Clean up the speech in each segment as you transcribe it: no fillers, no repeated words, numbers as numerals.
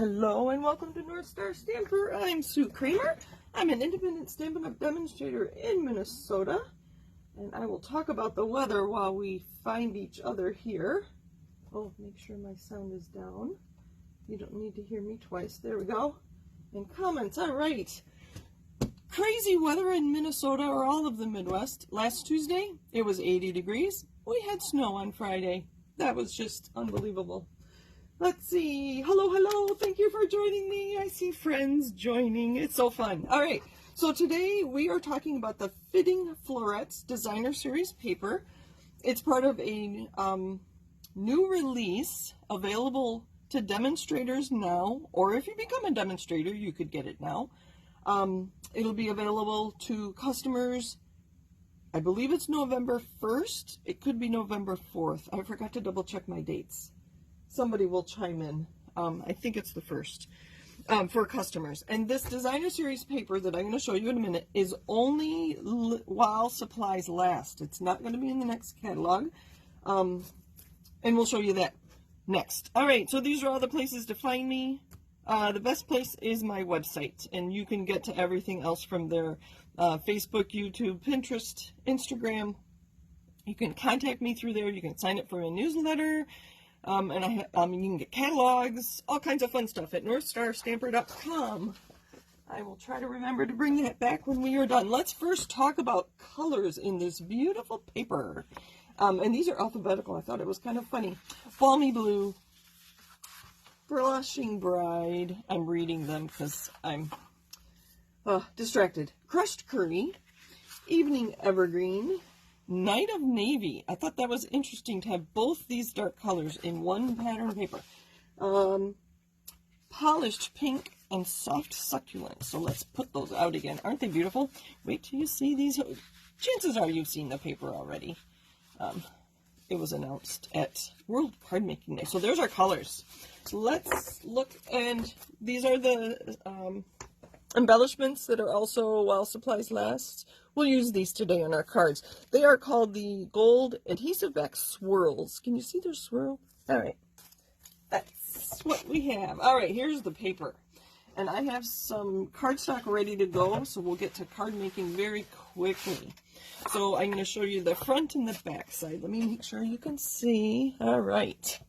Hello and welcome to North Star Stamper. I'm Sue Kramer. I'm an independent Stampin' Up! Demonstrator in Minnesota, and I will talk about the weather while we find each other here. Oh, make sure my sound is down. You don't need to hear me twice. There we go. And comments. All right. Crazy weather in Minnesota or all of the Midwest. Last Tuesday, it was 80 degrees. We had snow on Friday. That was just unbelievable. Let's see. Hello, hello. Thank you for joining me. I see friends joining. It's so fun. All right. So today we are talking about the Fitting Florets Designer Series paper. It's part of a new release available to demonstrators now, or if you become a demonstrator, you could get it now. It'll be available to customers. I believe it's November 1st. It could be November 4th. I forgot to double check my dates. Somebody will chime in. I think it's the 1st for customers. And this designer series paper that I'm going to show you in a minute is only while supplies last. It's not going to be in the next catalog. And we'll show you that next. All right, so these are all the places to find me. The best place is my website, and you can get to everything else from there. Facebook, YouTube, Pinterest, Instagram. You can contact me through there. You can sign up for a newsletter. And you can get catalogs, all kinds of fun stuff at northstarstamper.com. I will try to remember to bring that back when we are done. Let's first talk about colors in this beautiful paper. And these are alphabetical. I thought it was kind of funny. Balmy Blue, Blushing Bride. I'm reading them because I'm distracted. Crushed Curry, Evening Evergreen, Night of Navy. I thought that was interesting to have both these dark colors in one pattern paper. Polished Pink and Soft Succulent. So let's put those out again. Aren't they beautiful? Wait till you see these. Chances are you've seen the paper already. It was announced at World Card Making Day. So there's our colors. Let's look, and these are the embellishments that are also while supplies last. We'll use these today on our cards. They are called the Gold Adhesive Back Swirls. Can you see their swirl? All right. That's what we have. All right, here's the paper. And I have some cardstock ready to go, so we'll get to card making very quickly. So I'm going to show you the front and the back side. Let me make sure you can see. All right.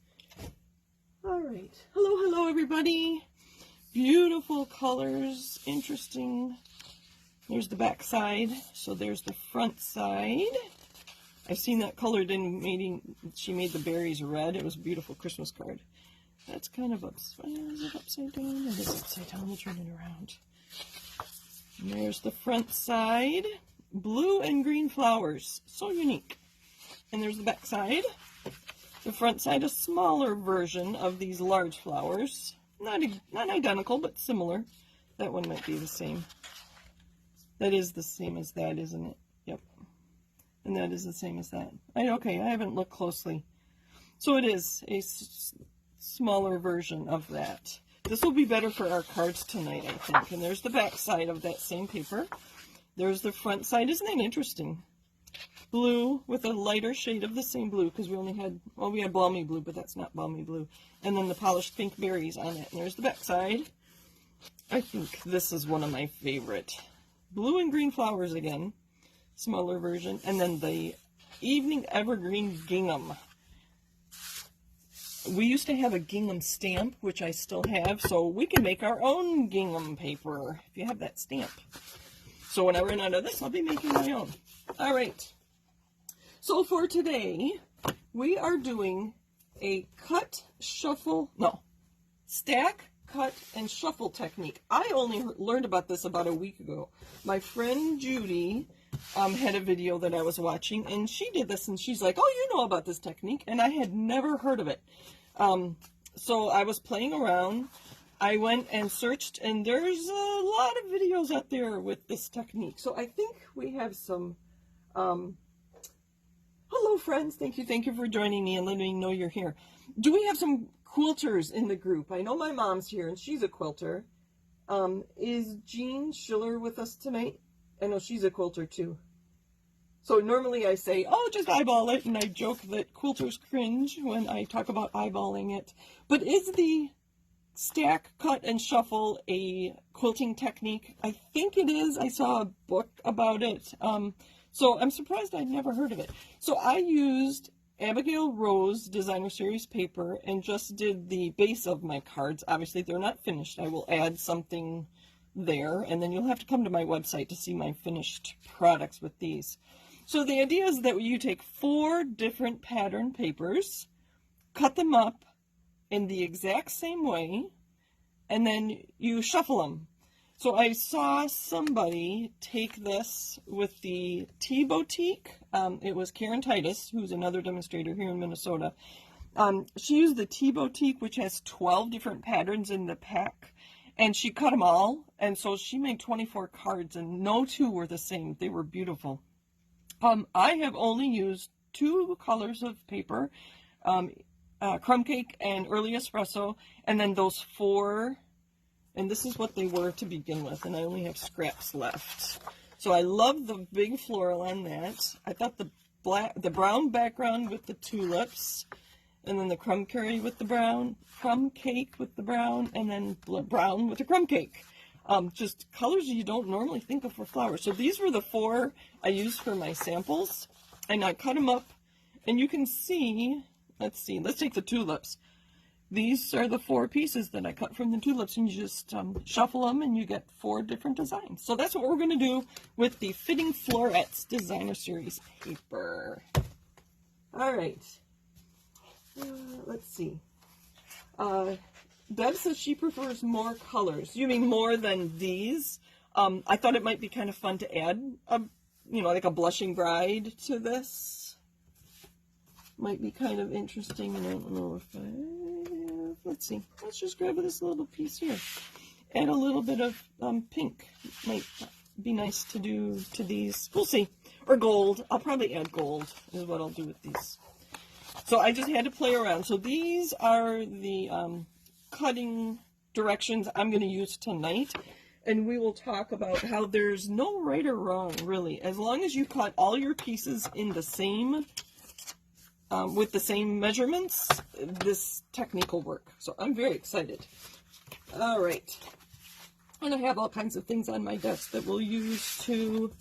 All right. Hello, hello, everybody. Beautiful colors. Interesting. Here's the back side. So there's the front side. I've seen that colored in meeting. She made the berries red. It was a beautiful Christmas card. That's kind of upside. Is it upside down? It is upside down. We'll turn it around. And there's the front side. Blue and green flowers. So unique. And there's the back side. The front side, a smaller version of these large flowers. Not identical, but similar. That one might be the same. That is the same as that, isn't it? Yep. And that is the same as that. Okay, I haven't looked closely. So it is a smaller version of that. This will be better for our cards tonight, I think. And there's the back side of that same paper. There's the front side. Isn't that interesting? Blue with a lighter shade of the same blue, because we only had, well, we had balmy blue, but that's not balmy blue. And then the polished pink berries on it. And there's the back side. I think this is one of my favorite. Blue and green flowers again, smaller version, and then the Evening Evergreen Gingham. We used to have a gingham stamp, which I still have, so we can make our own gingham paper if you have that stamp. So when I run out of this, I'll be making my own. All right. So for today, we are doing a stack, cut, and shuffle technique. I only learned about this about a week ago. My friend Judy had a video that I was watching, and she did this, and she's like, oh, you know about this technique, and I had never heard of it. So I was playing around. I went and searched, and there's a lot of videos out there with this technique. So I think we have some... Hello, friends. Thank you for joining me and letting me know you're here. Do we have some quilters in the group? I know my mom's here, and she's a quilter. Is Jean Schiller with us tonight? I know she's a quilter, too. So normally I say, oh, just eyeball it, and I joke that quilters cringe when I talk about eyeballing it. But is the stack, cut, and shuffle a quilting technique? I think it is. I saw a book about it. So I'm surprised I'd never heard of it. So I used Abigail Rose Designer Series paper and just did the base of my cards. Obviously, they're not finished. I will add something there, and then you'll have to come to my website to see my finished products with these. So the idea is that you take 4 different pattern papers, cut them up in the exact same way, and then you shuffle them. So I saw somebody take this with the Tea Boutique. It was Karen Titus, who's another demonstrator here in Minnesota. She used the Tea Boutique, which has 12 different patterns in the pack, and she cut them all, and so she made 24 cards, and no 2 were the same. They were beautiful. I have only used 2 colors of paper, crumb cake and early espresso, and then those 4, and this is what they were to begin with, and I only have scraps left. So I love the big floral on that. I thought the brown background with the tulips, and then the crumb curry with the brown, crumb cake with the brown, and then brown with the crumb cake. Just colors you don't normally think of for flowers. So these were the 4 I used for my samples, and I cut them up, and you can see, let's take the tulips. These are the 4 pieces that I cut from the tulips, and you just shuffle them, and you get 4 different designs. So that's what we're going to do with the Fitting Florets Designer Series paper. All right. Let's see. Deb says she prefers more colors. You mean more than these? I thought it might be kind of fun to add, like a blushing bride to this. Might be kind of interesting. I don't know if let's see. Let's just grab this little piece here. Add a little bit of pink. Might be nice to do to these. We'll see. Or gold. I'll probably add gold is what I'll do with these. So I just had to play around. So these are the cutting directions I'm going to use tonight, and we will talk about how there's no right or wrong, really. As long as you cut all your pieces in the same, with the same measurements, this technique will work. So I'm very excited. All right. And I have all kinds of things on my desk that we'll use to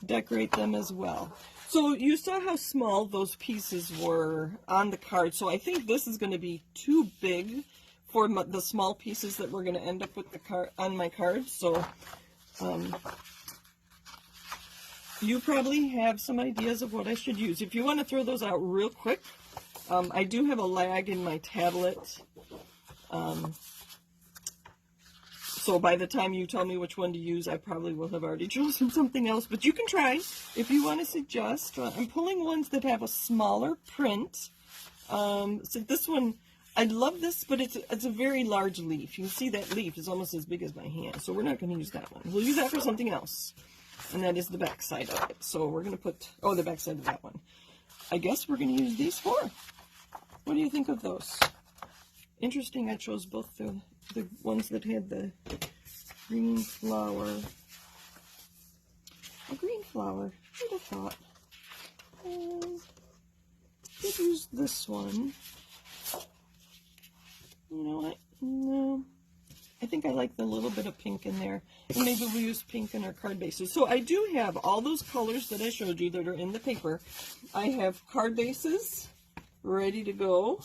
decorate them as well. So you saw how small those pieces were on the card. So I think this is going to be too big for the small pieces that we're going to end up with on my card. So you probably have some ideas of what I should use. If you want to throw those out real quick, I do have a lag in my tablet. So by the time you tell me which one to use, I probably will have already chosen something else. But you can try if you want to suggest. I'm pulling ones that have a smaller print. So this one, I love this, but it's a very large leaf. You can see that leaf is almost as big as my hand. So we're not going to use that one. We'll use that for something else. And that is the back side of it. So we're going to put, the back side of that one. I guess we're going to use these 4. What do you think of those? Interesting, I chose both the ones that had the green flower. A green flower, I'd have thought. Could use this one. You know what? No. I think I like the little bit of pink in there. And maybe we'll use pink in our card bases. So I do have all those colors that I showed you that are in the paper. I have card bases ready to go.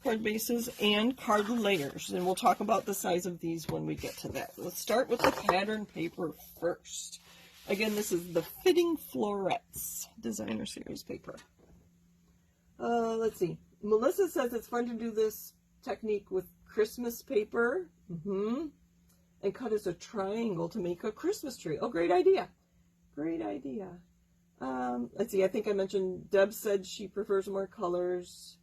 Card bases and card layers, and we'll talk about the size of these when we get to that. Let's start with the pattern paper first. Again, this is the Fitting Florets Designer Series paper. Let's see. Melissa says it's fun to do this technique with Christmas paper. And cut as a triangle to make a Christmas tree. Oh, great idea. Great idea. Let's see. I think I mentioned Deb said she prefers more colors.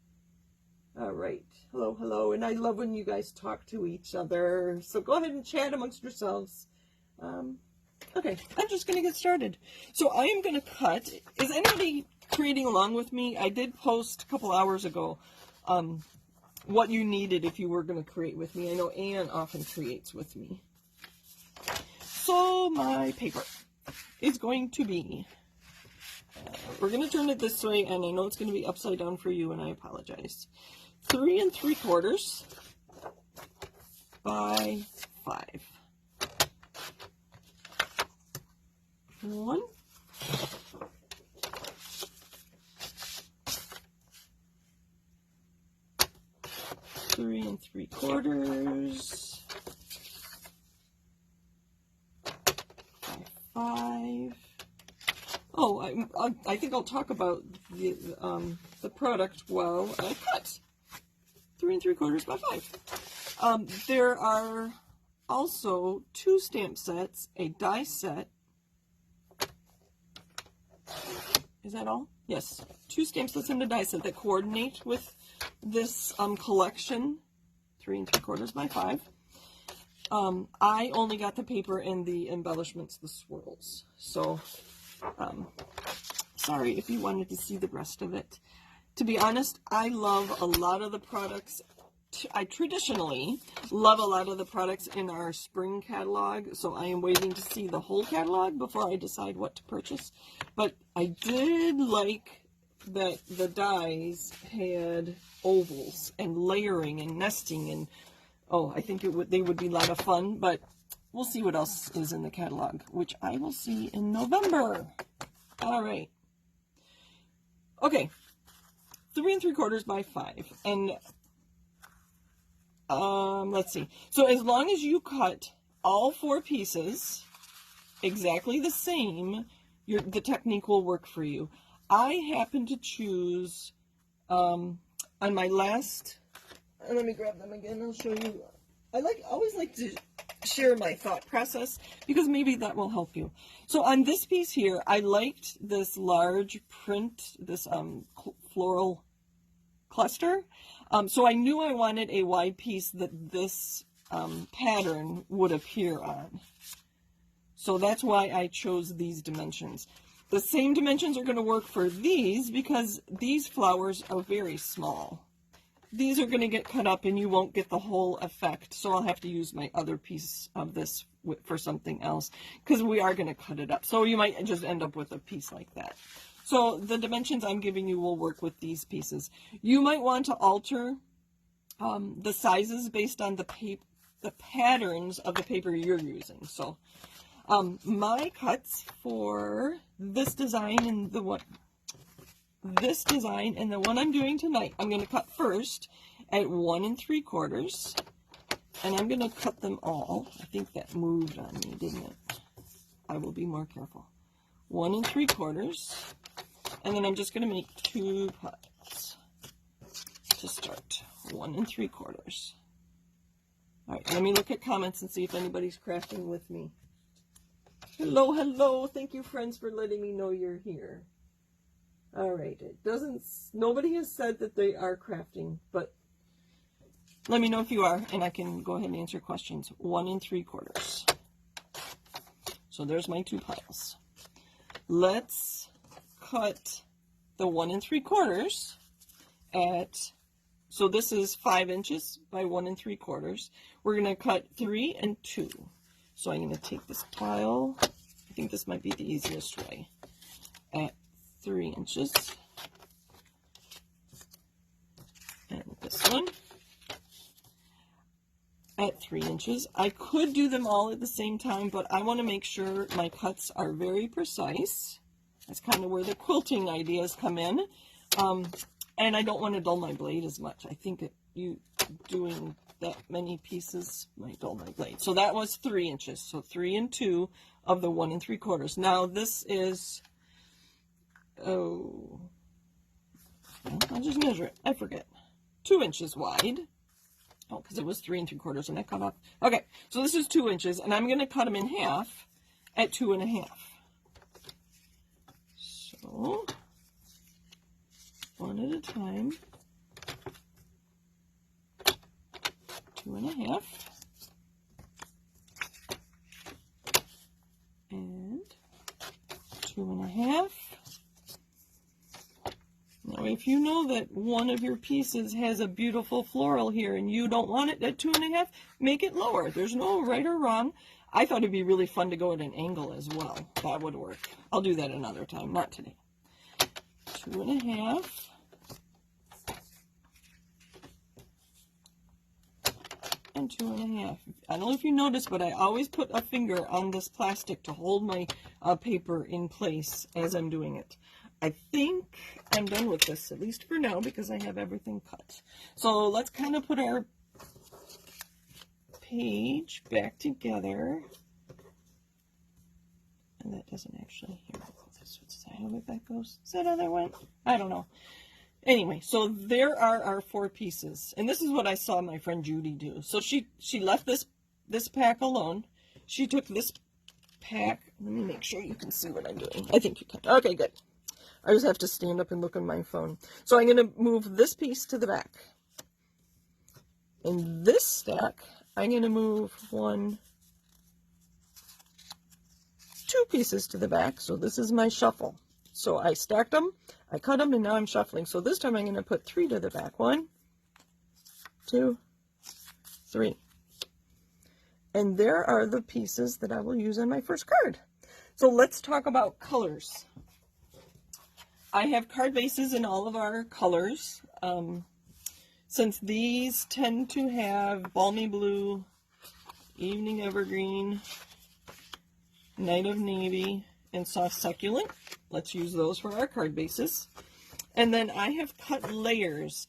All right. Hello, hello. And I love when you guys talk to each other. So go ahead and chat amongst yourselves. Okay, I'm just going to get started. So I am going to cut. Is anybody creating along with me? I did post a couple hours ago what you needed if you were going to create with me. I know Anne often creates with me. So my paper is going to be, we're going to turn it this way, and I know it's going to be upside down for you, and I apologize. 3 3/4 by 5. 1, 3 3/4 by 5. Oh, I think I'll talk about the product while I cut. 3 3/4 by 5. There are also 2 stamp sets, a die set. Is that all? Yes, 2 stamp sets and a die set that coordinate with this collection. 3 3/4 by 5. I only got the paper and the embellishments, the swirls. So, sorry if you wanted to see the rest of it. To be honest, I love a lot of the products. I traditionally love a lot of the products in our spring catalog, so I am waiting to see the whole catalog before I decide what to purchase. But I did like that the dies had ovals and layering and nesting, and oh, I think they would be a lot of fun, but we'll see what else is in the catalog, which I will see in November. All right. Okay. 3 3/4 by 5. And let's see. So as long as you cut all 4 pieces exactly the same, the technique will work for you. I happen to choose on my last, let me grab them again, I'll show you. I always like to share my thought process because maybe that will help you. So on this piece here, I liked this large print, this floral cluster. So I knew I wanted a wide piece that this pattern would appear on. So that's why I chose these dimensions. The same dimensions are going to work for these because these flowers are very small. These are going to get cut up and you won't get the whole effect. So I'll have to use my other piece of this for something else because we are going to cut it up. So you might just end up with a piece like that. So the dimensions I'm giving you will work with these pieces. You might want to alter the sizes based on the patterns of the paper you're using. So my cuts for this design and the one I'm doing tonight, I'm going to cut first at 1 3/4, and I'm going to cut them all. I think that moved on me, didn't it? I will be more careful. 1 3/4, and then I'm just going to make 2 cuts to start. 1 3/4. All right, let me look at comments and see if anybody's crafting with me. Hello, hello. Thank you, friends, for letting me know you're here. All right, nobody has said that they are crafting, but let me know if you are, and I can go ahead and answer questions. 1 3/4. So there's my 2 piles. Let's cut the 1 3/4 at, so this is 5 inches by 1 3/4. We're going to cut 3 and 2. So I'm going to take this pile, I think this might be the easiest way, at 3 inches, and this one at 3 inches. I could do them all at the same time, but I want to make sure my cuts are very precise. That's kind of where the quilting ideas come in, and I don't want to dull my blade as much. I think you doing that many pieces might dull my blade. So that was 3 inches, so 3 and 2 of the 1 3/4. Now this is, oh, I'll just measure it. I forget. 2 inches wide. Oh, because it was 3 3/4 and I cut off. Okay, so this is 2 inches, and I'm going to cut them in half at 2 1/2. So, one at a time. 2 1/2. And 2 1/2. Now, if you know that one of your pieces has a beautiful floral here and you don't want it at 2 1/2, make it lower. There's no right or wrong. I thought it'd be really fun to go at an angle as well. That would work. I'll do that another time, not today. 2 1/2. and 2.5. I don't know if you noticed, but I always put a finger on this plastic to hold my paper in place as I'm doing it. I think I'm done with this, at least for now, because I have everything cut. So let's kind of put our page back together. And that doesn't actually, here, is that how that goes? Is that how that went? I don't know. Anyway, so there are our 4 pieces. And this is what I saw my friend Judy do. So she left this pack alone. She took this pack. Let me make sure you can see what I'm doing. I think you can. Okay, good. I just have to stand up and look on my phone. So I'm going to move this piece to the back. In this stack, I'm going to move 2 pieces to the back. So this is my shuffle. So I stacked them, I cut them, and now I'm shuffling. So this time I'm going to put 3 to the back. 1, 2, 3. And there are the pieces that I will use on my first card. So let's talk about colors. I have card bases in all of our colors. Since these tend to have balmy blue, evening evergreen, night of navy, and soft succulent, let's use those for our card bases. And then I have cut layers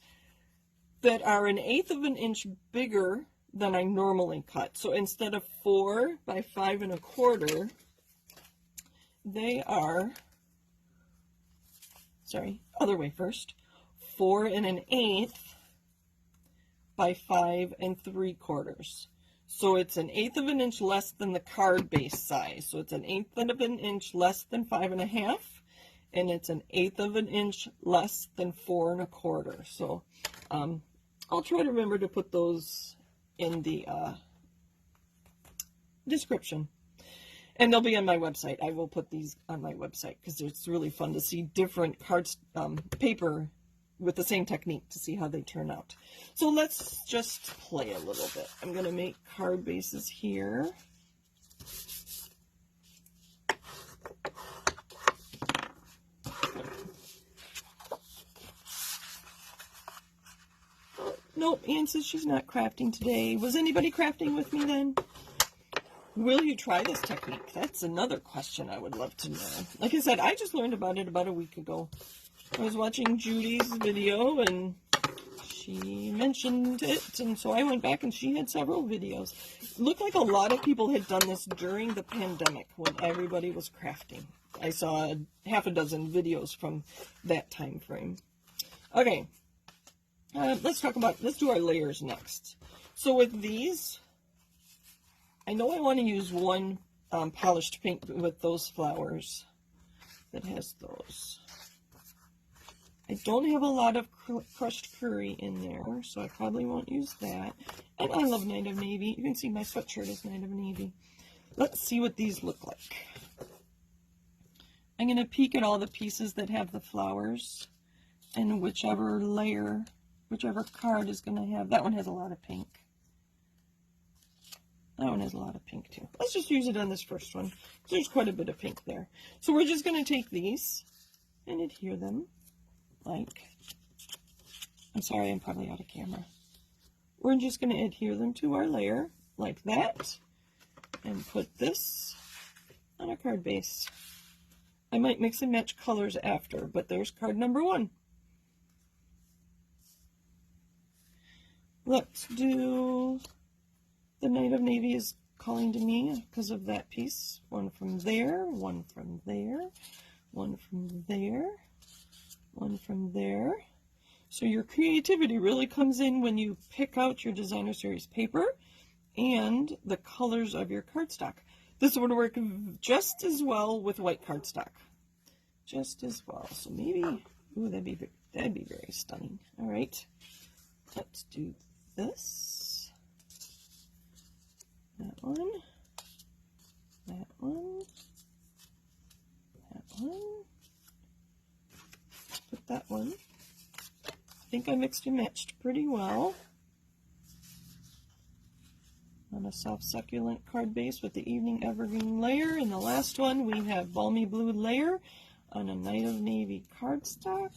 that are 1/8 of an inch bigger than I normally cut. So instead of 4 by 5 1/4, they are, sorry, other way first, 4 1/8 by 5 3/4. So it's 1/8 of an inch less than the card base size. So it's 1/8 of an inch less than 5 1/2, and it's 1/8 of an inch less than 4 1/4. So I'll try to remember to put those in the description. And they'll be on my website. I will put these on my website because it's really fun to see different cards, paper with the same technique to see how they turn out. So let's just play a little bit. I'm going to make card bases here. Nope, Anne says she's not crafting today. Was anybody crafting with me then? Will you try this technique? That's another question I would love to know. Like I said, I just learned about it about a week ago. I was watching Judy's video and she mentioned it, and so I went back and she had several videos. It looked like a lot of people had done this during the pandemic when everybody was crafting. I saw 6 videos from that time frame. Okay, let's do our layers next. So with these, I know I want to use one polished pink with those flowers that has those. I don't have a lot of crushed curry in there, so I probably won't use that. And I love Night of Navy. You can see my sweatshirt is Night of Navy. Let's see what these look like. I'm going to peek at all the pieces that have the flowers, and whichever layer, whichever card is going to have. That one has a lot of pink. That one has a lot of pink too. Let's just use it on this first one. There's quite a bit of pink there. So we're just going to take these and adhere them. I'm sorry, I'm probably out of camera. We're just going to adhere them to our layer like that and put this on a card base. I might mix and match colors after, but there's card number 1. Let's do the Night of Navy is calling to me because of that piece. One from there, one from there, one from there. One from there. So your creativity really comes in when you pick out your designer series paper and the colors of your cardstock. This would work just as well with white cardstock. Just as well. So maybe, ooh, that'd be very stunning. All right, let's do this. That one. That one. That one. Put that one. I think I mixed and matched pretty well. On a soft succulent card base with the evening evergreen layer. And the last one we have balmy blue layer on a Night of Navy cardstock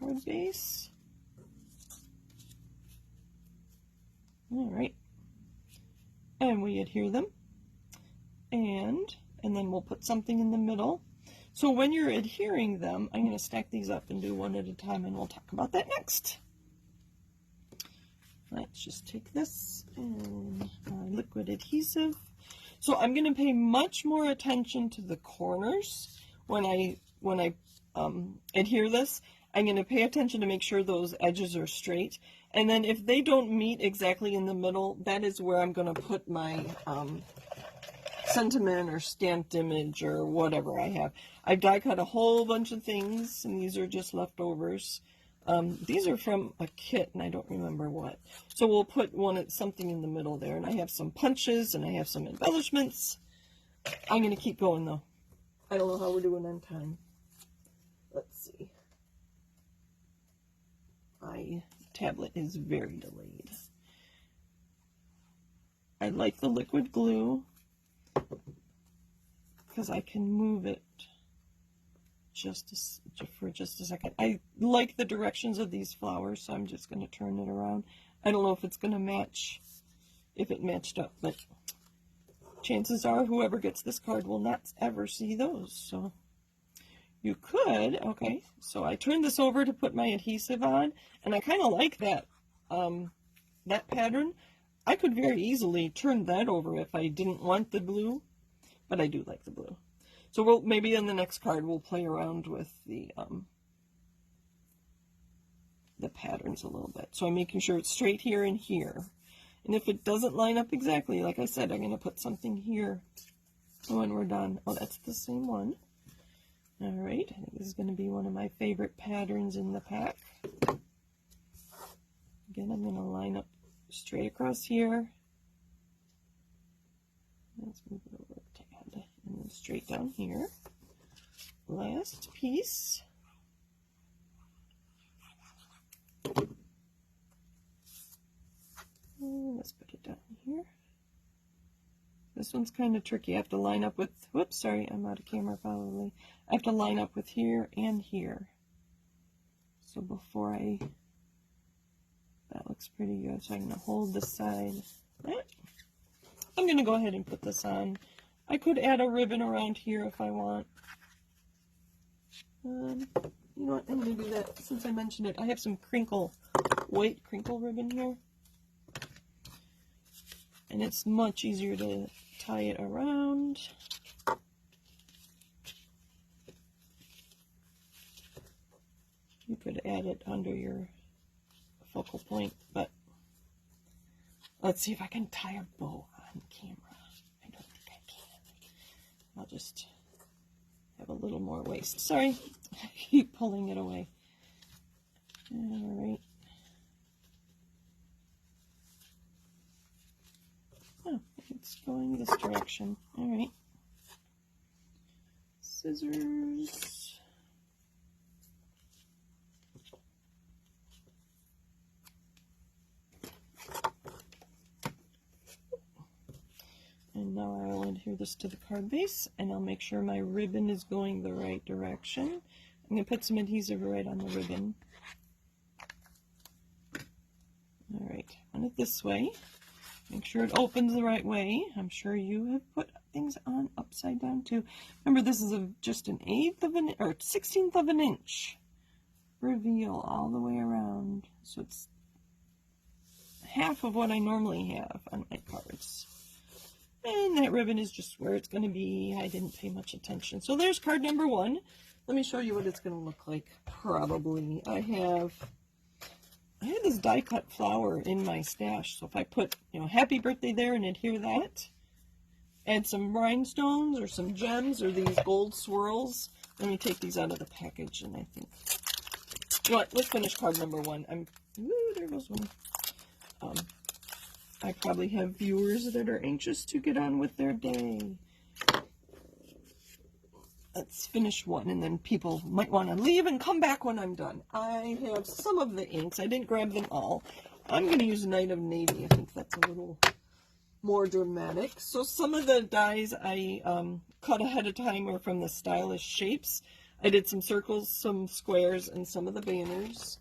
card base. All right. And we adhere them. And then we'll put something in the middle. So when you're adhering them, I'm going to stack these up and do one at a time, and we'll talk about that next. Let's just take this and liquid adhesive. So I'm going to pay much more attention to the corners when I adhere this. I'm going to pay attention to make sure those edges are straight. And then if they don't meet exactly in the middle, that is where I'm going to put my sentiment or stamped image or whatever I have. I've die cut a whole bunch of things, and these are just leftovers. These are from a kit, and I don't remember what. So we'll put something in the middle there, and I have some punches, and I have some embellishments. I'm going to keep going, though. I don't know how we're doing on time. Let's see. My tablet is very delayed. I like the liquid glue because I can move it for just a second. I like the directions of these flowers, so I'm just going to turn it around. I don't know if it's going to match, if it matched up, but chances are whoever gets this card will not ever see those. So you could, okay, so I turned this over to put my adhesive on, and I kind of like that, that pattern. I could very easily turn that over if I didn't want the blue, but I do like the blue. So maybe on the next card we'll play around with the patterns a little bit. So I'm making sure it's straight here and here. And if it doesn't line up exactly, like I said, I'm going to put something here when we're done. Oh, that's the same one. All right, I think this is going to be one of my favorite patterns in the pack. Again, I'm going to line up straight across here. Let's move it over a tad, and then straight down here. Last piece. And let's put it down here. This one's kind of tricky. I have to line up with, whoops, sorry, I'm out of camera probably. I have to line up with here and here. So before that looks pretty good. So I'm going to hold this side. I'm going to go ahead and put this on. I could add a ribbon around here if I want. You know what, I'm going to do that since I mentioned it. I have some white crinkle ribbon here. And it's much easier to tie it around. You could add it under your focal point, but let's see if I can tie a bow on camera. I don't think I can. I'll just have a little more waste. Sorry, I keep pulling it away. All right. Oh, it's going this direction. All right. Scissors. And now I will adhere this to the card base, and I'll make sure my ribbon is going the right direction. I'm going to put some adhesive right on the ribbon. All right, run it this way. Make sure it opens the right way. I'm sure you have put things on upside down too. Remember, this is just an 1/8 of an or 1/16 of an inch reveal all the way around. So it's half of what I normally have on my cards. And that ribbon is just where it's going to be. I didn't pay much attention. So there's card number 1. Let me show you what it's going to look like. Probably. I had this die cut flower in my stash. So if I put, happy birthday there and adhere that, add some rhinestones or some gems or these gold swirls. Let me take these out of the package, and I think, you know what, let's finish card number 1. There goes one. I probably have viewers that are anxious to get on with their day. Let's finish one, and then people might want to leave and come back when I'm done. I have some of the inks. I didn't grab them all. I'm going to use Night of Navy. I think that's a little more dramatic. So some of the dies I cut ahead of time were from the Stylish Shapes. I did some circles, some squares, and some of the banners.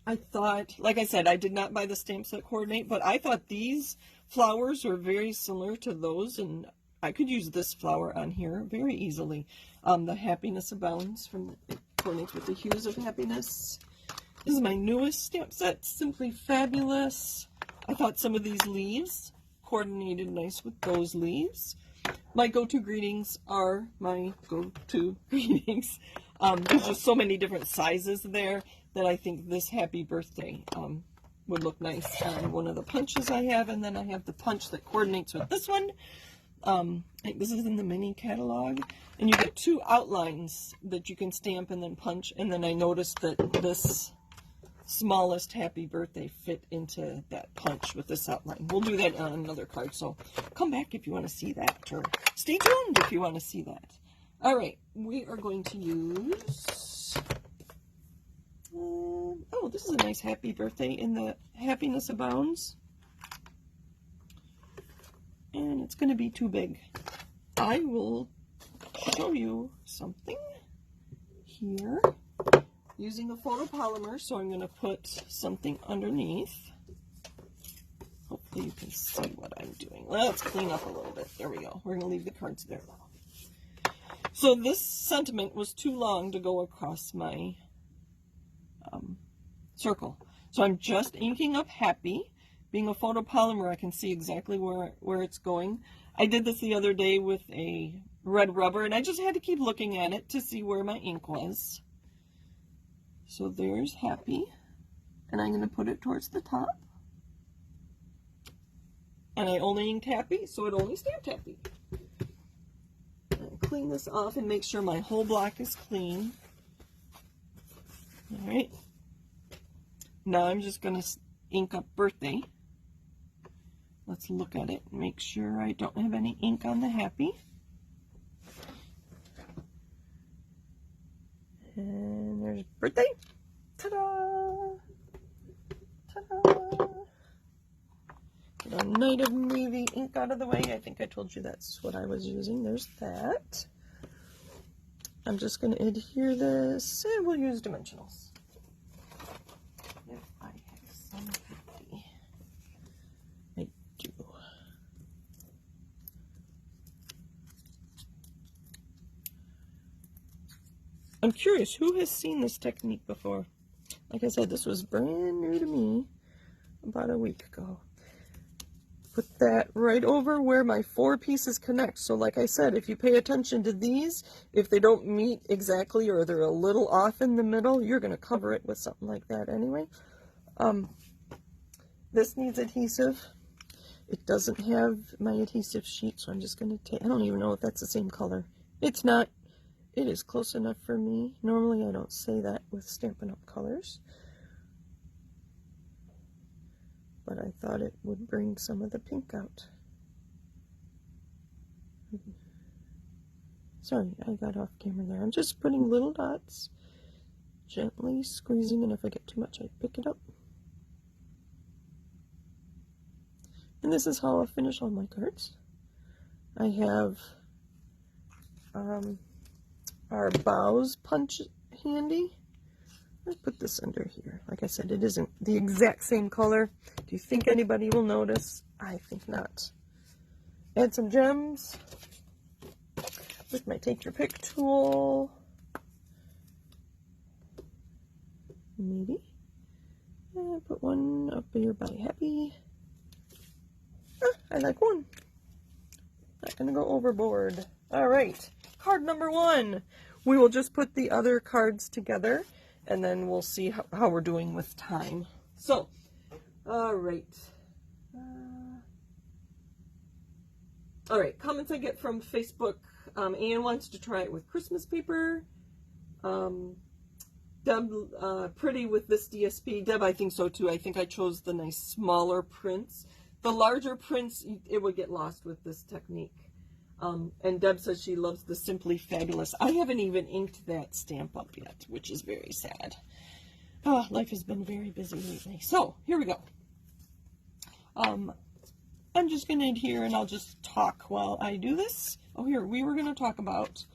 I thought, like I said, I did not buy the stamp set coordinate, but I thought these flowers were very similar to those, and I could use this flower on here very easily. The Happiness Abounds from it coordinates with the Hues of Happiness. This is my newest stamp set, Simply Fabulous. I thought some of these leaves coordinated nice with those leaves. My go-to greetings are my go-to greetings. There's just so many different sizes there that I think this happy birthday would look nice on one of the punches I have. And then I have the punch that coordinates with this one. I think this is in the mini catalog. And you get 2 outlines that you can stamp and then punch. And then I noticed that this smallest happy birthday fit into that punch with this outline. We'll do that on another card, so come back if you want to see that, or stay tuned if you want to see that. All right, we are going to use, oh, this is a nice happy birthday in the Happiness Abounds, and it's going to be too big. I will show you something here. Using a photopolymer, so I'm going to put something underneath. Hopefully you can see what I'm doing. Let's clean up a little bit. There we go. We're going to leave the cards there. So this sentiment was too long to go across my circle. So I'm just inking up happy. Being a photopolymer, I can see exactly where it's going. I did this the other day with a red rubber, and I just had to keep looking at it to see where my ink was. So there's happy, and I'm going to put it towards the top. And I only inked happy, so it only stamped happy. Clean this off and make sure my whole block is clean. All right. Now I'm just going to ink up birthday. Let's look at it and make sure I don't have any ink on the happy. And there's birthday. Ta-da! Ta-da! Get a Night of Navy ink out of the way. I think I told you that's what I was using. There's that. I'm just going to adhere this, and we'll use dimensionals. If I have some handy. I do. I'm curious, who has seen this technique before? Like I said, this was brand new to me about a week ago. Put that right over where my 4 pieces connect. So like I said, if you pay attention to these, if they don't meet exactly or they're a little off in the middle, you're going to cover it with something like that anyway. This needs adhesive. It doesn't have my adhesive sheet, so I'm just going to take, I don't even know if that's the same color. It's not. It is close enough for me. Normally I don't say that with Stampin' Up! Colors. But I thought it would bring some of the pink out. Sorry, I got off camera there. I'm just putting little dots, gently squeezing, and if I get too much, I pick it up. And this is how I'll finish all my cards. I have our bows punch handy. Let's put this under here. Like I said, it isn't the exact same color. Do you think anybody will notice? I think not. Add some gems with my Take Your Pick tool. Maybe. And put one up here by happy. I like one. Not gonna go overboard. All right, card number 1. We will just put the other cards together, and then we'll see how we're doing with time. So, all right. All right, comments I get from Facebook. Anne wants to try it with Christmas paper. Deb, pretty with this DSP. Deb, I think so too. I think I chose the nice smaller prints. The larger prints, it would get lost with this technique. And Deb says she loves the Simply Fabulous. I haven't even inked that stamp up yet, which is very sad. Oh, life has been very busy lately. So, here we go. I'm just going to adhere, and I'll just talk while I do this. Oh, here, we were going to talk about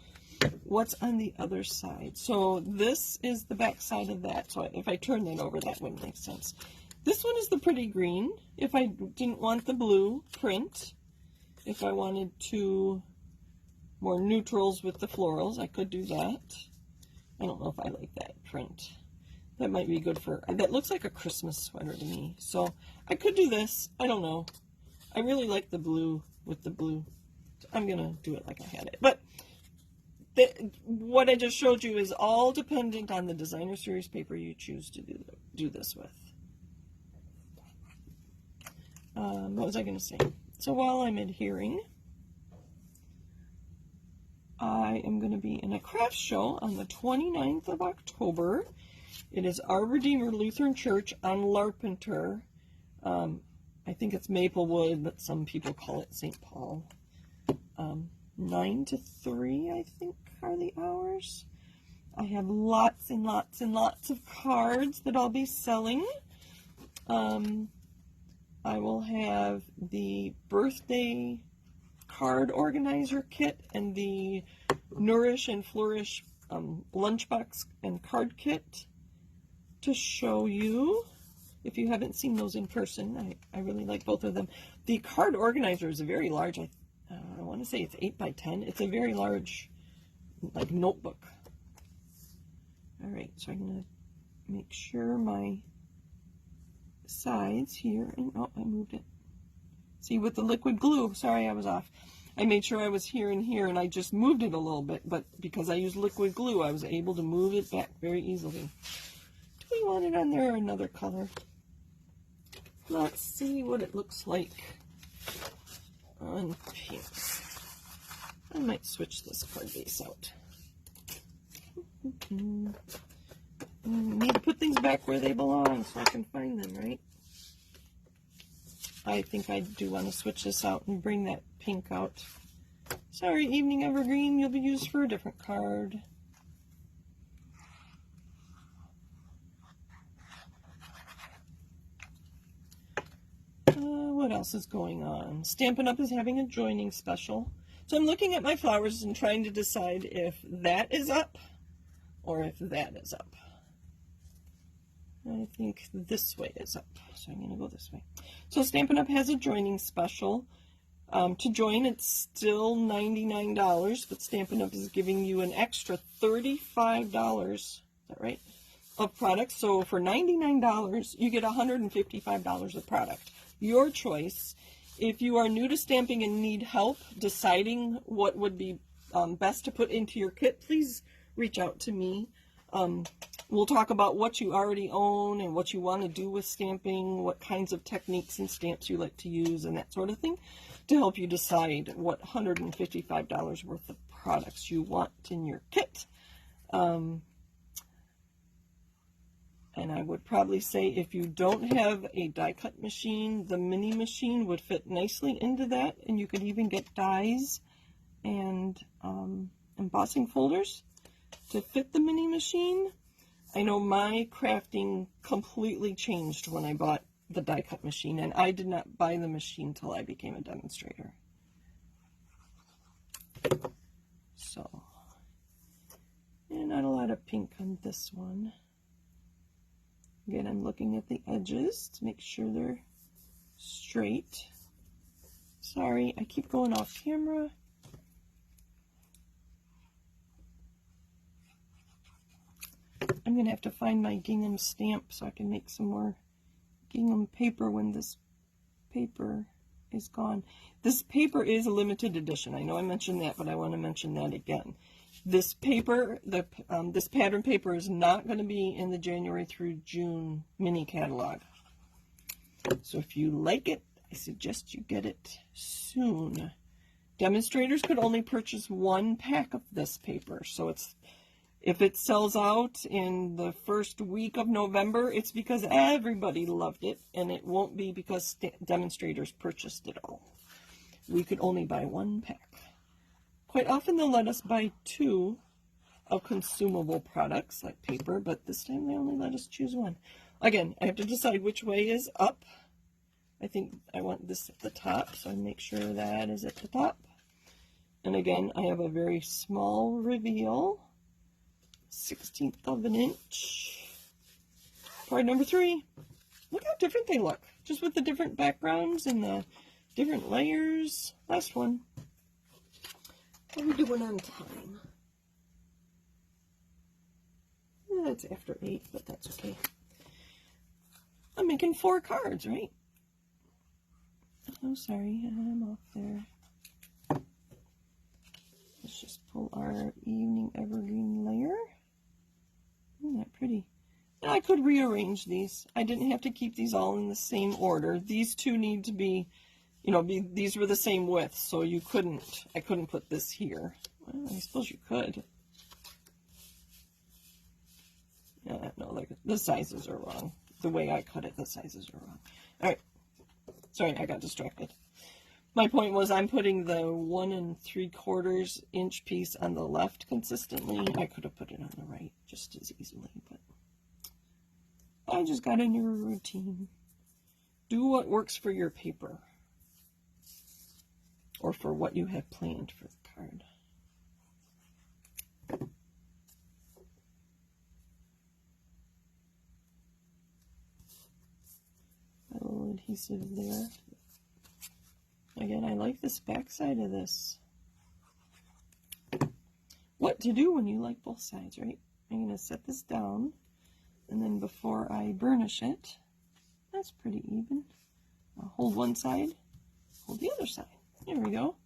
what's on the other side. So this is the back side of that. So if I turn that over, that wouldn't make sense. This one is the pretty green. If I didn't want the blue print, if I wanted to more neutrals with the florals, I could do that. I don't know if I like that print. That might be good for, that looks like a Christmas sweater to me. So I could do this. I don't know. I really like the blue with the blue. I'm going to do it like I had it. But what I just showed you is all dependent on the designer series paper you choose to do this with. What was I going to say? So while I'm adhering, I am going to be in a craft show on the 29th of October. It is Our Redeemer Lutheran Church on Larpenteur. I think it's Maplewood, but some people call it St. Paul. 9 to 3, I think, are the hours. I have lots and lots and lots of cards that I'll be selling. I will have the birthday card organizer kit and the Nourish and Flourish lunchbox and card kit to show you. If you haven't seen those in person, I really like both of them. The card organizer is a very large, I want to say it's 8 by 10. It's a very large, like, notebook. All right, so I'm going to make sure my sides here, and oh, I moved it. See, with the liquid glue, sorry, I was off. I made sure I was here and here, and I just moved it a little bit, but because I used liquid glue, I was able to move it back very easily. Do we want it on there or another color? Let's see what it looks like on pink. I might switch this card base out. Need to put things back where they belong so I can find them, right? I think I do want to switch this out and bring that pink out. Sorry, Evening Evergreen, you'll be used for a different card. What else is going on? Stampin' Up! Is having a joining special. So I'm looking at my flowers and trying to decide if that is up or if that is up. I think this way is up, so I'm going to go this way. So Stampin' Up! Has a joining special. To join, it's still $99, but Stampin' Up! Is giving you an extra $35, is that right, of products. So for $99, you get $155 of product. Your choice. If you are new to stamping and need help deciding what would be best to put into your kit, please reach out to me. We'll talk about what you already own and what you want to do with stamping, what kinds of techniques and stamps you like to use, and that sort of thing, to help you decide what $155 worth of products you want in your kit. And I would probably say if you don't have a die cut machine, the mini machine would fit nicely into that, and you could even get dies and embossing folders to fit the mini machine. I know my crafting completely changed when I bought the die cut machine, and I did not buy the machine till I became a demonstrator. So, and not a lot of pink on this one. Again, I'm looking at the edges to make sure they're straight. Sorry, I keep going off camera. I'm going to have to find my gingham stamp so I can make some more gingham paper when this paper is gone. This paper is a limited edition. I know I mentioned that, but I want to mention that again. This paper, this pattern paper is not going to be in the January through June mini catalog. So if you like it, I suggest you get it soon. Demonstrators could only purchase 1 pack of this paper. So if it sells out in the first week of November, it's because everybody loved it, and it won't be because demonstrators purchased it all. We could only buy 1 pack. Quite often they'll let us buy 2 of consumable products like paper, but this time they only let us choose 1. Again, I have to decide which way is up. I think I want this at the top, so I make sure that is at the top. And again, I have a very small reveal, 1/16 of an inch. Card number 3. Look how different they look, just with the different backgrounds and the different layers. Last one. How are we doing on time? It's after 8, but that's okay. I'm making 4 cards, right? Oh, sorry, I'm off there. Let's just pull our evening evergreen layer. Isn't that pretty? And I could rearrange these. I didn't have to keep these all in the same order. These two need to be, you know, these were the same width, so I couldn't put this here. Well, I suppose you could. Yeah, no, like the sizes are wrong. The way I cut it, the sizes are wrong. All right. Sorry, I got distracted. My point was I'm putting the 1 3/4 inch piece on the left consistently. I could have put it on the right just as easily, but I just got a new routine. Do what works for your paper or for what you have planned for the card. A little adhesive there. Again, I like this back side of this. What to do when you like both sides, right? I'm going to set this down, and then before I burnish it, that's pretty even. I'll hold one side, hold the other side. There we go.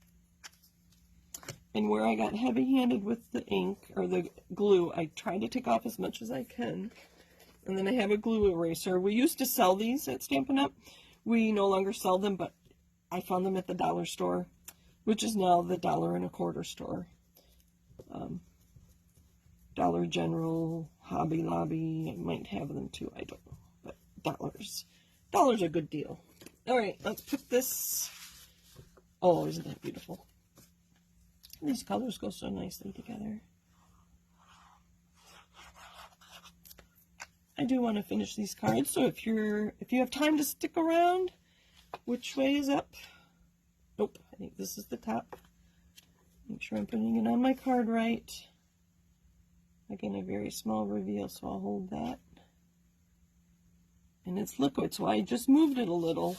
And where I got heavy-handed with the ink, or the glue, I try to take off as much as I can. And then I have a glue eraser. We used to sell these at Stampin' Up! We no longer sell them, but I found them at the dollar store, which is now the $1.25 store. Dollar General, Hobby Lobby, I might have them too, I don't know, but dollars. Dollars are a good deal. All right, let's put this, oh, isn't that beautiful? These colors go so nicely together. I do want to finish these cards, so if you have time to stick around, which way is up? Nope, I think this is the top. Make sure I'm putting it on my card right. Again, a very small reveal, so I'll hold that. And it's liquid, so I just moved it a little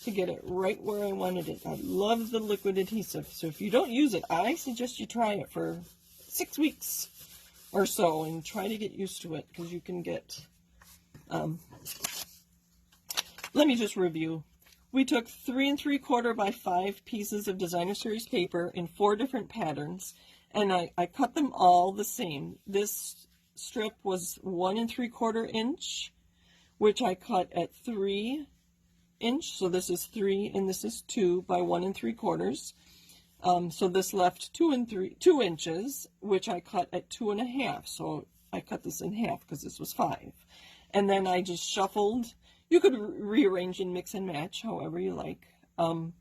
to get it right where I wanted it. I love the liquid adhesive, so if you don't use it, I suggest you try it for 6 weeks or so and try to get used to it, because you can get, let me just review. We took 3 3/4 by 5 pieces of Designer Series paper in 4 different patterns, and I cut them all the same. This strip was 1 3/4 inch, which I cut at 3 inch. So this is 3 and this is 2 by 1 3/4. So this left 2 inches, which I cut at 2 1/2. So I cut this in half because this was 5. And then I just shuffled. You could rearrange and mix and match however you like. And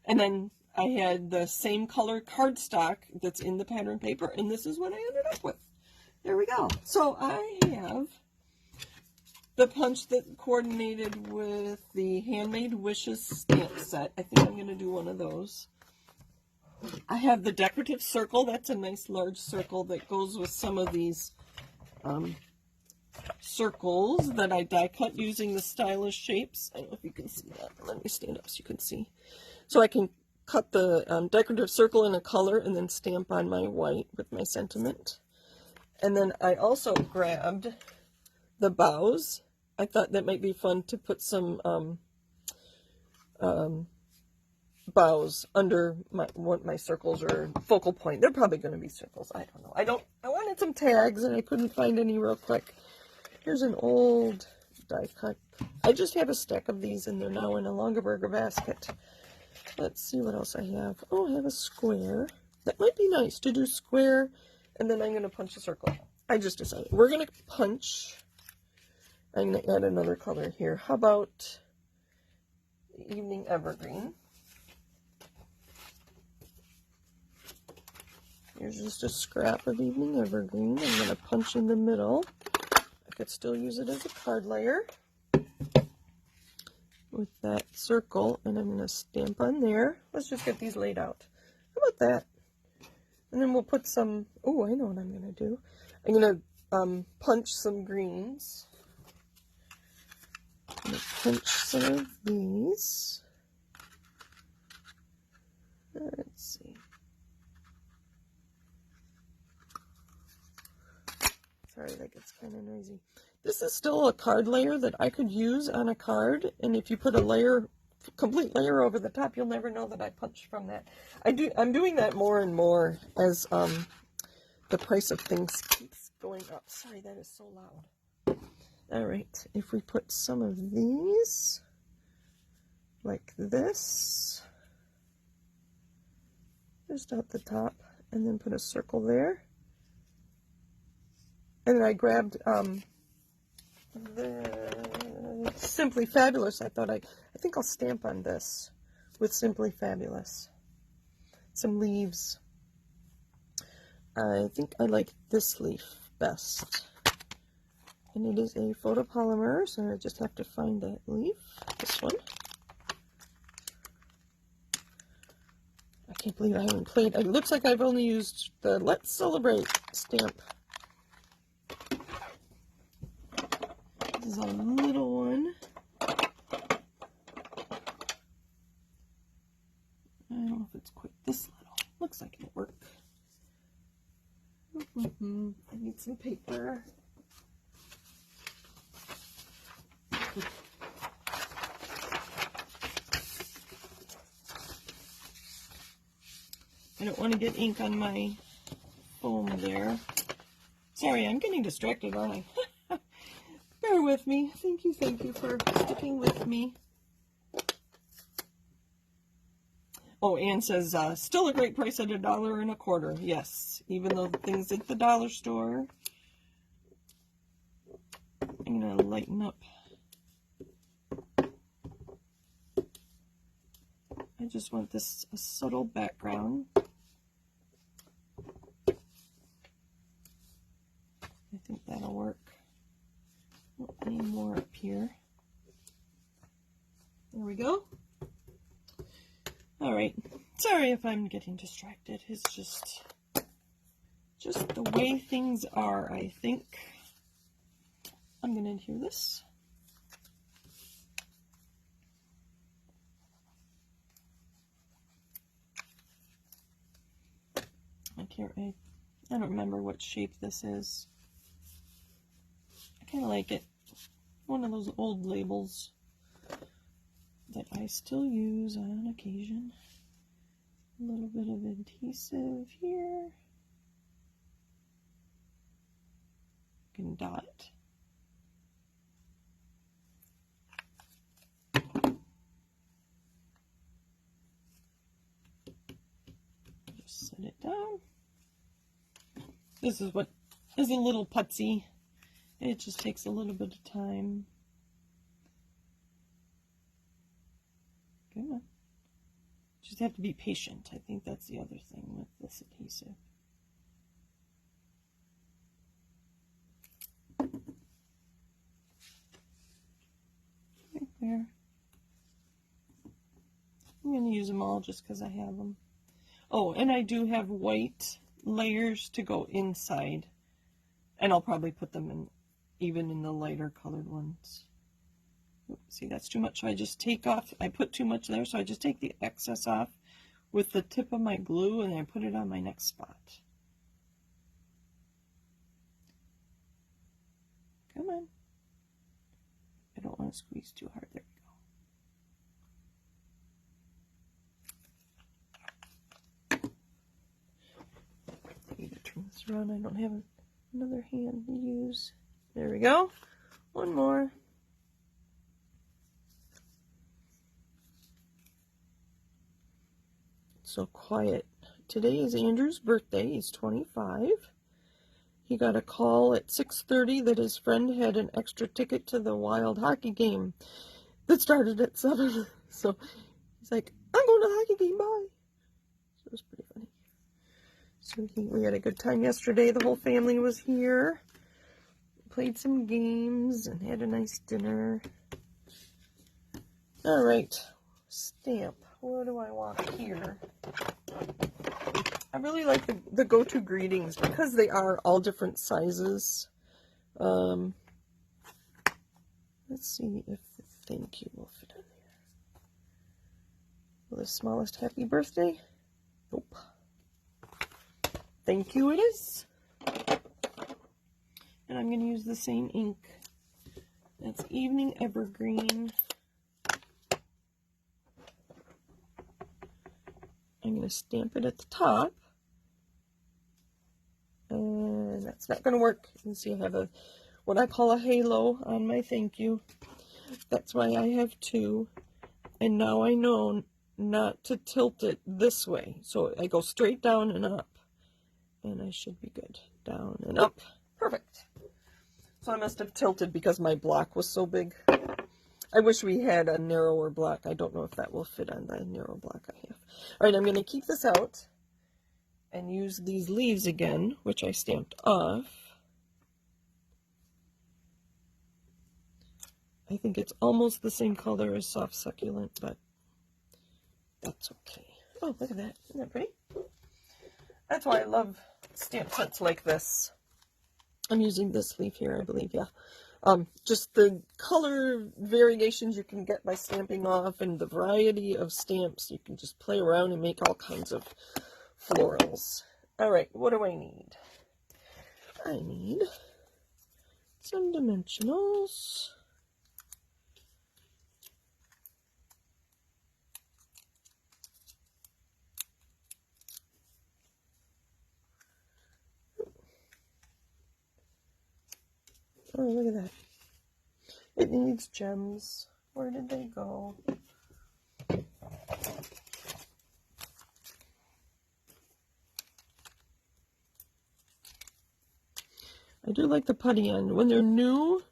then I had the same color cardstock that's in the pattern paper, and this is what I ended up with. There we go. So I have the punch that coordinated with the Handmade Wishes stamp set. I think I'm going to do one of those. I have the decorative circle. That's a nice large circle that goes with some of these circles that I die cut using the stylish shapes. I don't know if you can see that. Let me stand up so you can see. So I can cut the decorative circle in a color and then stamp on my white with my sentiment. And then I also grabbed the bows. I thought that might be fun to put some bows under my circles or focal point. They're probably going to be circles. I don't know. I wanted some tags and I couldn't find any real quick. Here's an old die cut. I just have a stack of these and they're now in a Longaberger basket. Let's see what else I have. Oh, I have a square. That might be nice to do square, and then I'm going to punch a circle. I just decided we're going to punch. I'm going to add another color here. How about Evening Evergreen? Here's just a scrap of Evening Evergreen. I'm going to punch in the middle. I could still use it as a card layer with that circle, and I'm going to stamp on there. Let's just get these laid out. How about that? And then we'll put some, oh, I know what I'm going to do. I'm going to punch some greens. I'm going to punch some of these. Let's see. Sorry, that gets kind of noisy. This is still a card layer that I could use on a card, and if you put a layer, complete layer over the top, you'll never know that I punched from that. I'm doing that more and more as the price of things keeps going up. Sorry, that is so loud. All right, if we put some of these like this, just out the top, and then put a circle there. And then I grabbed the Simply Fabulous. I think I'll stamp on this with Simply Fabulous. Some leaves. I think I like this leaf best. And it is a photopolymer, so I just have to find that leaf. This one. I can't believe I haven't played. It looks like I've only used the Let's Celebrate stamp. This is a little one. I don't know if it's quite this little. Looks like it'll work. I need some paper. I don't want to get ink on my foam there. Sorry, I'm getting distracted, aren't I? Bear with me. Thank you for sticking with me. Oh, Anne says, still a great price at $1.25. Yes, even though the things at the dollar store. I'm going to lighten up. I just want this a subtle background. I think that'll work. I need more up here. There we go. All right. Sorry if I'm getting distracted. It's just the way things are, I think. I'm going to do this. I don't remember what shape this is. I kind of like it. One of those old labels that I still use on occasion. A little bit of adhesive here. You can dot. Just set it down. This is what is a little putsy. It just takes a little bit of time. Come on. Just have to be patient. I think that's the other thing with this adhesive. Right there. I'm going to use them all just because I have them. Oh, and I do have white layers to go inside. And I'll probably put them in even in the lighter colored ones. Oops, see, that's too much. So I just take off. I put too much there, so I just take the excess off with the tip of my glue and I put it on my next spot. Come on. I don't want to squeeze too hard. There we go. I need to turn this around. I don't have another hand to use. There we go. One more. So quiet. Today is Andrew's birthday. He's 25. He got a call at 6:30 that his friend had an extra ticket to the Wild hockey game that started at 7. So he's like, I'm going to the hockey game, bye. So it was pretty funny. So we had a good time yesterday. The whole family was here. Played some games and had a nice dinner. All right, stamp. What do I want here? I really like the go-to greetings because they are all different sizes. Let's see if the thank you will fit in there. Will the smallest happy birthday? Nope. Thank you it is. And I'm going to use the same ink. That's Evening Evergreen. I'm going to stamp it at the top. And that's not going to work. You can see I have what I call a halo on my thank you. That's why I have two. And now I know not to tilt it this way. So I go straight down and up. And I should be good. Down and up. Perfect. So I must have tilted because my block was so big. I wish we had a narrower block. I don't know if that will fit on the narrow block I have. All right, I'm going to keep this out and use these leaves again, which I stamped off. I think it's almost the same color as Soft Succulent, but that's okay. Oh, look at that. Isn't that pretty? That's why I love stamp sets like this. I'm using this leaf here, I believe, yeah. Just the color variations you can get by stamping off and the variety of stamps. You can just play around and make all kinds of florals. All right, what do I need? I need some dimensionals. Oh, look at that. It needs gems. Where did they go? I do like the putty end. When they're new,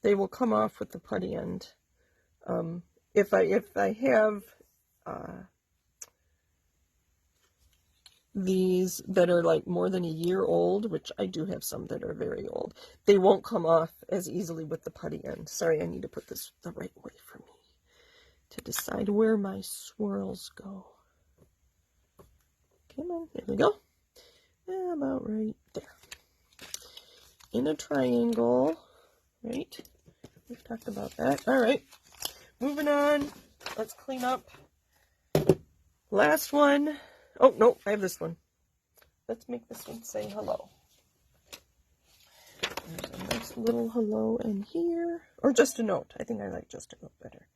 they will come off with the putty end. If I have these that are like more than a year old, which I do have some that are very old, they won't come off as easily with the putty end. Sorry, I need to put this the right way for me to decide where my swirls go. Come on, there we go. Yeah, about right there. In a triangle, right? We've talked about that. All right, moving on. Let's clean up. Last one. Oh, no, I have this one. Let's make this one say hello. There's a nice little hello in here. Or just a note. I think I like just a note better.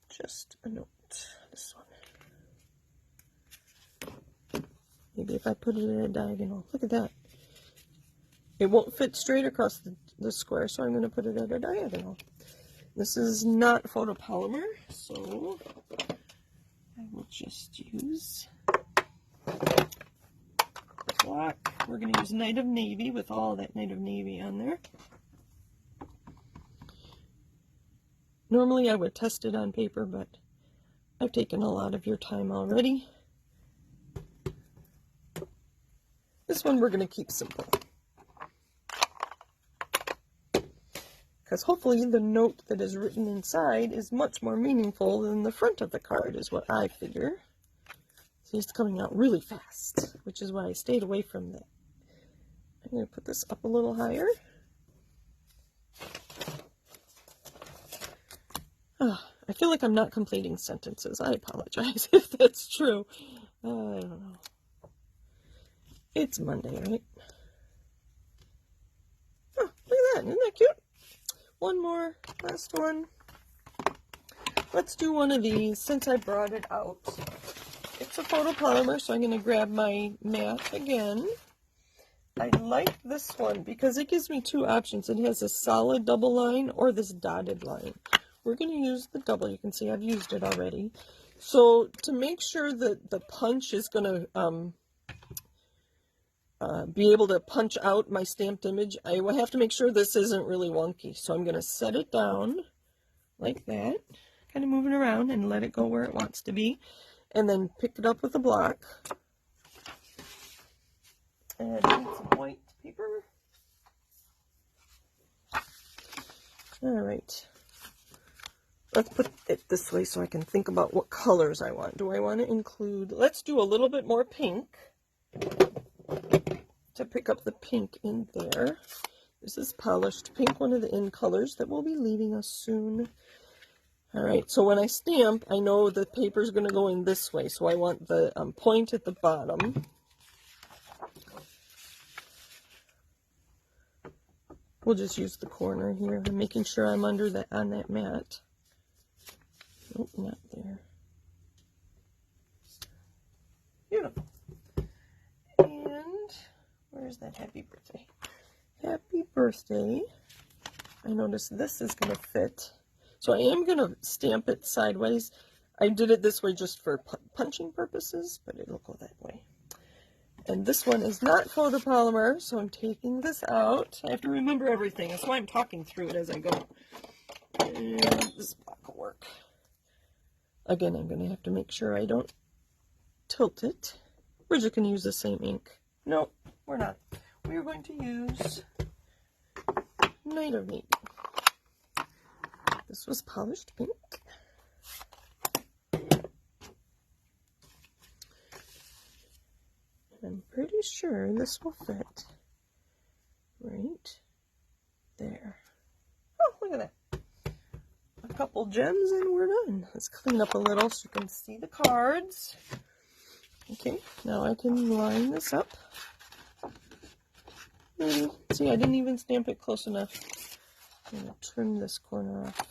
Just a note. This one. Maybe if I put it at a diagonal. Look at that. It won't fit straight across the square, so I'm going to put it at a diagonal. This is not photopolymer, so I will just use black. We're going to use Night of Navy with all that Night of Navy on there. Normally I would test it on paper, but I've taken a lot of your time already. This one we're going to keep simple. Because hopefully the note that is written inside is much more meaningful than the front of the card, is what I figure. See, it's coming out really fast, which is why I stayed away from that. I'm going to put this up a little higher. Oh, I feel like I'm not completing sentences. I apologize if that's true. I don't know. It's Monday, right? Oh, look at that. Isn't that cute? One more, last one. Let's do one of these since I brought it out. It's a photopolymer, so I'm going to grab my mat again. I like this one because it gives me two options. It has a solid double line or this dotted line. We're going to use the double. You can see I've used it already. So to make sure that the punch is going to be able to punch out my stamped image, I will have to make sure this isn't really wonky. So I'm going to set it down like that, kind of move it around and let it go where it wants to be, and then pick it up with a block. And I need some white paper. All right. Let's put it this way so I can think about what colors I want. Do I want to include, let's do a little bit more pink. to pick up the pink in there. This is polished pink, one of the in colors that will be leaving us soon. All right, so when I stamp, I know the paper is going to go in this way, so I want the point at the bottom. We'll just use the corner here. I'm making sure I'm under that on that mat. Nope, not there. Beautiful. And where's that happy birthday? Happy birthday. I noticed this is going to fit. So I am going to stamp it sideways. I did it this way just for punching purposes, but it'll go that way. And this one is not photopolymer, so I'm taking this out. I have to remember everything. That's why I'm talking through it as I go. And this block will work. Again, I'm going to have to make sure I don't tilt it. We're just going to use the same ink. Nope, we're not. We're going to use Night of Navy. This was polished pink. I'm pretty sure this will fit right there. Oh, look at that. A couple gems and we're done. Let's clean up a little so you can see the cards. Okay, now I can line this up. Maybe. See, I didn't even stamp it close enough. I'm going to trim this corner off.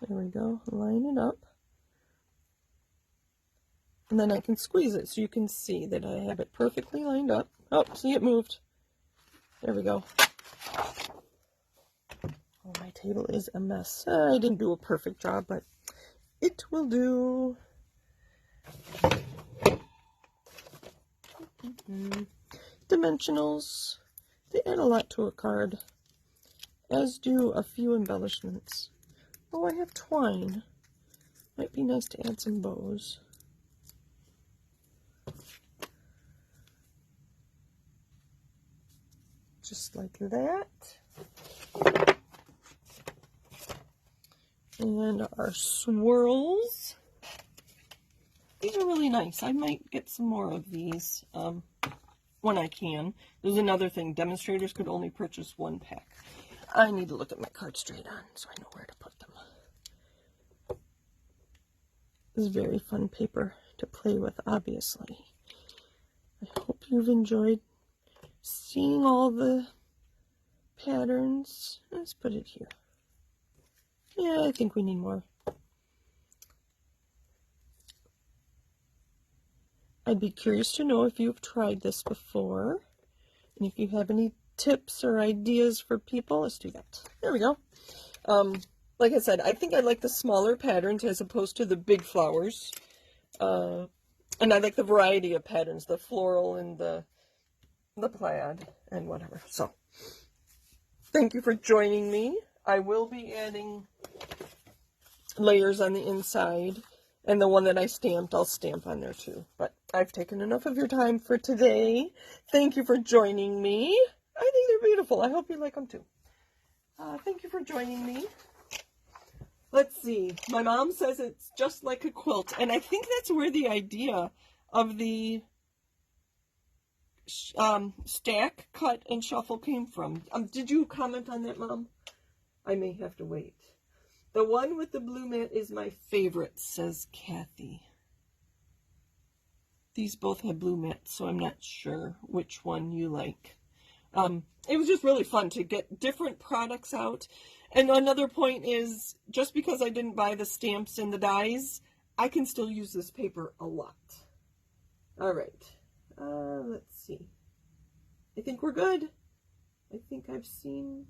There we go, line it up. And then I can squeeze it so you can see that I have it perfectly lined up. Oh, see, it moved. There we go. Oh, my table is a mess. I didn't do a perfect job, but it will do. Dimensionals. They add a lot to a card, as do a few embellishments. Oh, I have twine. Might be nice to add some bows. Just like that. And our swirls. These are really nice. I might get some more of these when I can. There's another thing. Demonstrators could only purchase one pack. I need to look at my cards straight on so I know where to put them. This is very fun paper to play with, obviously. I hope you've enjoyed seeing all the patterns. Let's put it here. Yeah, I think we need more. I'd be curious to know if you've tried this before. And if you have any tips or ideas for people, let's do that. There we go. Like I said, I think I like the smaller patterns as opposed to the big flowers. And I like the variety of patterns, the floral and the plaid and whatever. So, thank you for joining me. I will be adding layers on the inside. And the one that I stamped, I'll stamp on there too. But I've taken enough of your time for today. Thank you for joining me. I think they're beautiful. I hope you like them too. Thank you for joining me. Let's see. My mom says it's just like a quilt. And I think that's where the idea of the stack, cut, and shuffle came from. Did you comment on that, Mom? I may have to wait. The one with the blue mat is my favorite, says Kathy. These both have blue mats, so I'm not sure which one you like. It was just really fun to get different products out. And another point is, just because I didn't buy the stamps and the dies, I can still use this paper a lot. All right. Let's see. I think we're good. I think I've seen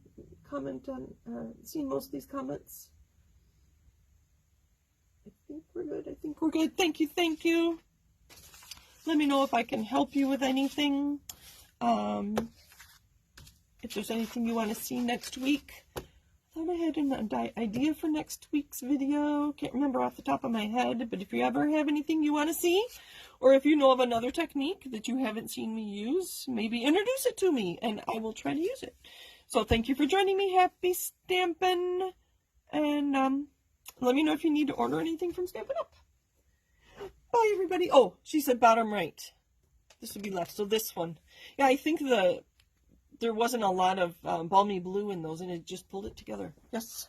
seen most of these comments. I think we're good. I think we're good. Thank you. Thank you. Let me know if I can help you with anything. If there's anything you want to see next week. I thought I had an idea for next week's video. Can't remember off the top of my head. But if you ever have anything you want to see, or if you know of another technique that you haven't seen me use, maybe introduce it to me and I will try to use it. So thank you for joining me. Happy stamping. And let me know if you need to order anything from Stampin' Up! Bye, everybody. Oh, she said bottom right. This would be left. So this one. Yeah, I think there wasn't a lot of balmy blue in those, and it just pulled it together. Yes.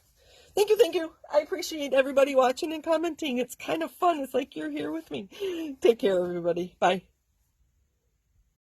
Thank you, thank you. I appreciate everybody watching and commenting. It's kind of fun. It's like you're here with me. Take care, everybody. Bye.